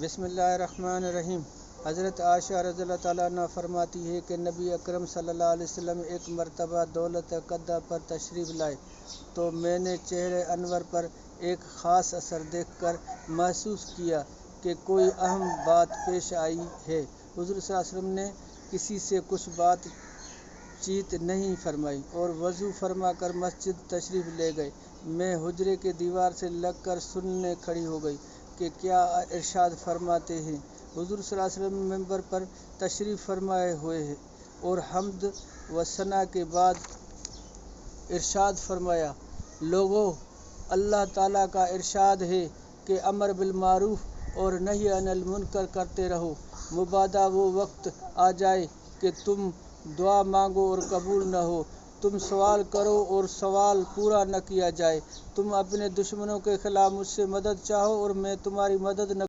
بسم اللہ الرحمن الرحیم۔ حضرت عائشہ رضی اللہ تعالیٰ عنہ فرماتی ہے کہ نبی اکرم صلی اللہ علیہ وسلم ایک مرتبہ دولت قدہ پر تشریف لائے تو میں نے چہرے انور پر ایک خاص اثر دیکھ کر محسوس کیا کہ کوئی اہم بات پیش آئی ہے۔ حضور صلی اللہ علیہ وسلم نے کسی سے کچھ بات چیت نہیں فرمائی اور وضو فرما کر مسجد تشریف لے گئے۔ میں حجرے کے دیوار سے لگ کر سننے کھڑی ہو گئی کہ کیا ارشاد فرماتے ہیں۔ حضور صلی اللہ علیہ وسلم ممبر پر تشریف فرمائے ہوئے ہیں اور حمد و ثنا کے بعد ارشاد فرمایا، لوگو، اللہ تعالیٰ کا ارشاد ہے کہ امر بالمعروف اور نہی عن المنکر کرتے رہو، مبادا وہ وقت آ جائے کہ تم دعا مانگو اور قبول نہ ہو، تم سوال کرو اور سوال پورا نہ کیا جائے، تم اپنے دشمنوں کے خلاف مجھ سے مدد چاہو اور میں تمہاری مدد نہ